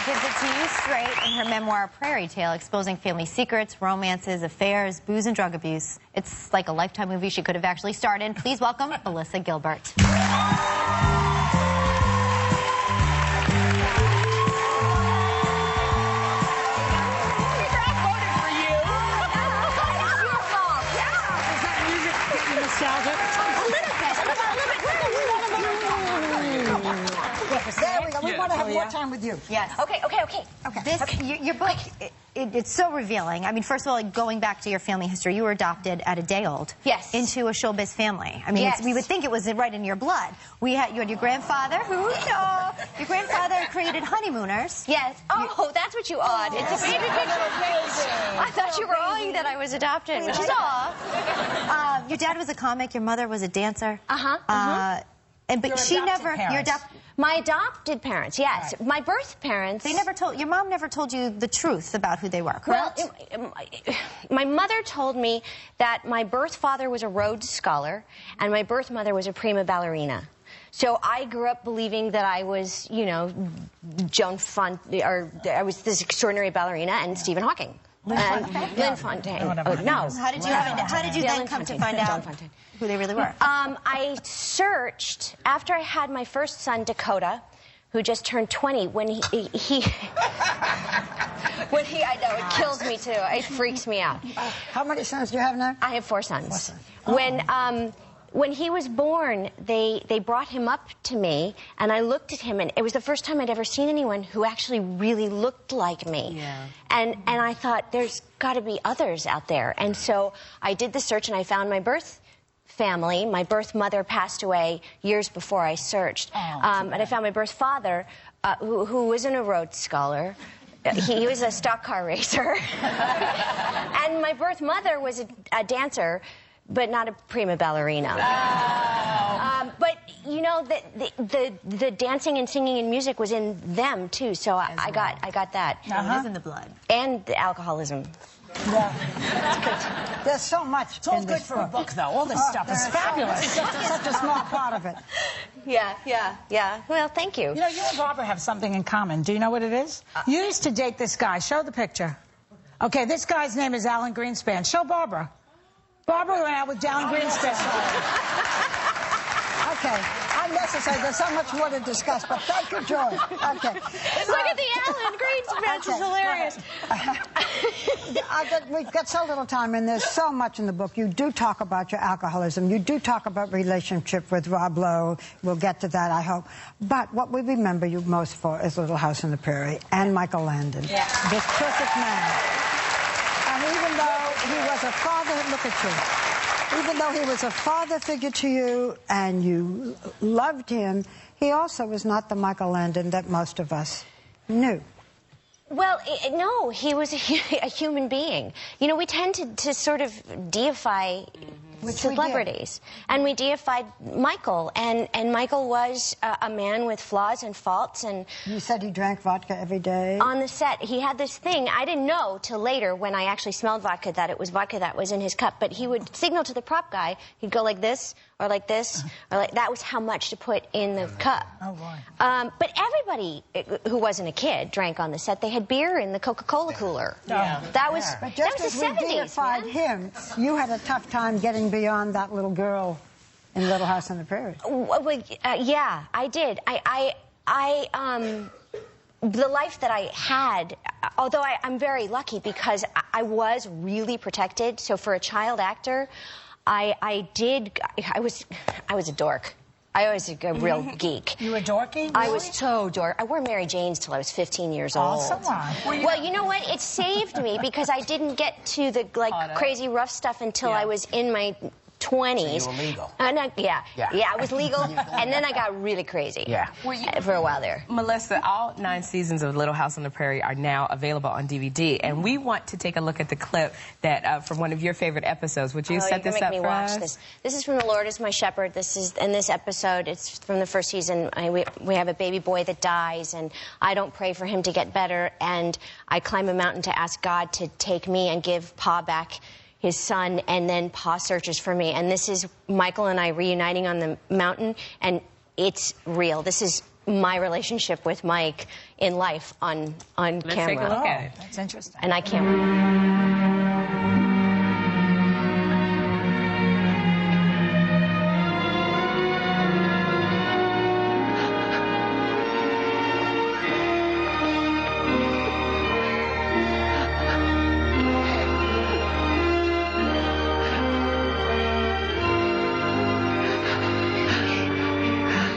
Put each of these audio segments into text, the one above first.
gives it to you straight in her memoir, Prairie Tale, exposing family secrets, romances, affairs, booze, and drug abuse. It's like a Lifetime movie she could have actually starred in. Please welcome Melissa Gilbert. There we go. We want to have more time with you. Yes. Okay. Your book, it's so revealing. I mean, first of all, going back to your family history, you were adopted at a day old. Yes. Into a showbiz family. I mean, yes. We would think it was right in your blood. You had your grandfather, your grandfather created Honeymooners. Yes. Oh, that's what you awed. It's a baby picture. I thought you were awing that I was adopted, which is all. Your dad was a comic. Your mother was a dancer. But she never. My adopted parents, yes. Right. My birth parents. They never told. Your mom never told you the truth about who they were, correct? Well, my mother told me that my birth father was a Rhodes Scholar and my birth mother was a prima ballerina. So I grew up believing that I was, you know, Joan Fontaine, or I was this extraordinary ballerina, and Stephen Hawking. Lynn Fontaine. No. How did you then come to find out who they really were? I searched after I had my first son, Dakota, who just turned 20. When he I know it kills me too. It freaks me out. How many sons do you have now? I have 4 sons. 4 sons. When he was born, they brought him up to me, and I looked at him, and it was the first time I'd ever seen anyone who actually really looked like me. Yeah. And I thought, there's got to be others out there. And so I did the search, and I found my birth family. My birth mother passed away years before I searched. And I found my birth father, who wasn't a Rhodes Scholar. He was a stock car racer. And my birth mother was a dancer, but not a prima ballerina. But you know, the dancing and singing and music was in them too, so I got that. It is in the blood. And the alcoholism. Yeah. There's so much. It's all good for a book, though. All this stuff is fabulous. It's such a small part of it. Yeah. Well, thank you. You know, you and Barbara have something in common. Do you know what it is? You used to date this guy. Show the picture. Okay, this guy's name is Alan Greenspan. Show Barbara. Barbara went out with Alan Greenspan. Okay, unnecessary. There's so much more to discuss, but thank you, Joy. Okay. Look at the Alan Greenspan. It's hilarious. We've got so little time, and there's so much in the book. You do talk about your alcoholism. You do talk about relationship with Rob Lowe. We'll get to that, I hope. But what we remember you most for is Little House on the Prairie and Michael Landon. Yeah. This perfect man. And even though he was a father, look at you. Even though he was a father figure to you and you loved him, he also was not the Michael Landon that most of us knew. Well, no, he was a human being. You know, we tend to sort of deify celebrities. And we deified Michael. And Michael was a man with flaws and faults. And you said he drank vodka every day? On the set. He had this thing. I didn't know till later when I actually smelled vodka that it was vodka that was in his cup. But he would signal to the prop guy. He'd go like this, or like this, or like that was how much to put in the cup. Oh, boy. But everybody who wasn't a kid drank on the set. They had beer in the Coca-Cola cooler. Yeah. That was But just that was as the we 70s, deified him, you had a tough time getting beyond that little girl in Little House on the Prairie. Well, yeah, I did. The life that I had, although I'm very lucky because I was really protected. So for a child actor, I was a dork. I was a real geek. You were dorky? Really? I was so dork. I wore Mary Janes till I was 15 years old. Oh, so on. Well, you know what? It saved me because I didn't get to the crazy rough stuff until I was in my 20s. So you were legal. Yeah, I was legal, and then I got really crazy for a while there. Melissa, all 9 seasons of Little House on the Prairie are now available on DVD, and we want to take a look at the clip that from one of your favorite episodes. Would you set this up for us? Make me watch this. This is from The Lord is My Shepherd. This is in this episode. It's from the first season. We have a baby boy that dies, and I don't pray for him to get better, and I climb a mountain to ask God to take me and give Pa back his son, and then Pa searches for me. And this is Michael and I reuniting on the mountain, and it's real. This is my relationship with Mike in life on camera. Let's take a look at it. That's interesting. And I can't.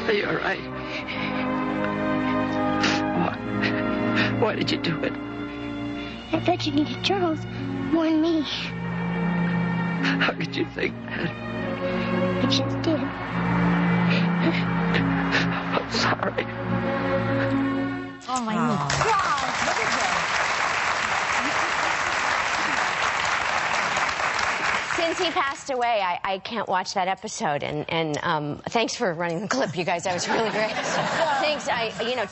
Are you all right? Why did you do it? I thought you needed Charles more than me. How could you think that? I just did. I'm sorry. Oh, my God. Since he passed away, I can't watch that episode. And thanks for running the clip, you guys. That was really great. Thanks.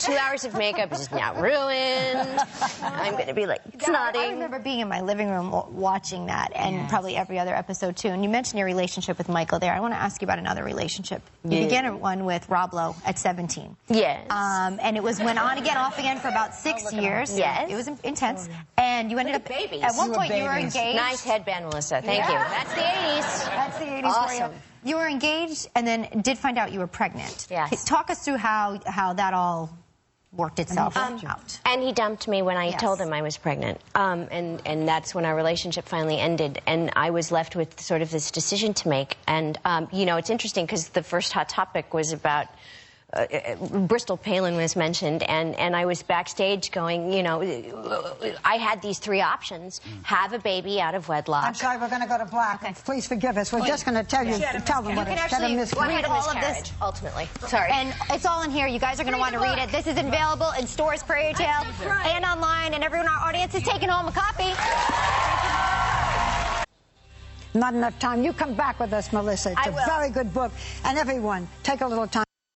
2 hours of makeup is now ruined. I'm going to be like snotting. I remember being in my living room watching that, and probably every other episode too. And you mentioned your relationship with Michael there. I want to ask you about another relationship. You began one with Rob Lowe at 17. Yes. And it went on again, off again for about 6 years. Yes. It was intense. And you ended up babies. At one point, you were engaged. Nice headband, Melissa. Thank you. That's the 80s. That's the 80s Awesome. for you. You were engaged and then did find out you were pregnant. Yes. Talk us through how that all worked itself out. And he dumped me when I Yes. told him I was pregnant. And that's when our relationship finally ended. And I was left with sort of this decision to make. And, it's interesting because the first Hot Topic was about Bristol Palin was mentioned, and I was backstage going, I had these 3 options. Have a baby out of wedlock. I'm sorry, we're going to go to black. Okay. Please forgive us. We're just going to tell them what You can it's. actually read all of this. Miscarriage, ultimately. Sorry. And it's all in here. You guys are going to want to read it. This is available in stores, Prairie Tale, and online, and everyone in our audience is taking home a copy. Not enough time. You come back with us, Melissa. It's a very good book. And everyone, take a little time.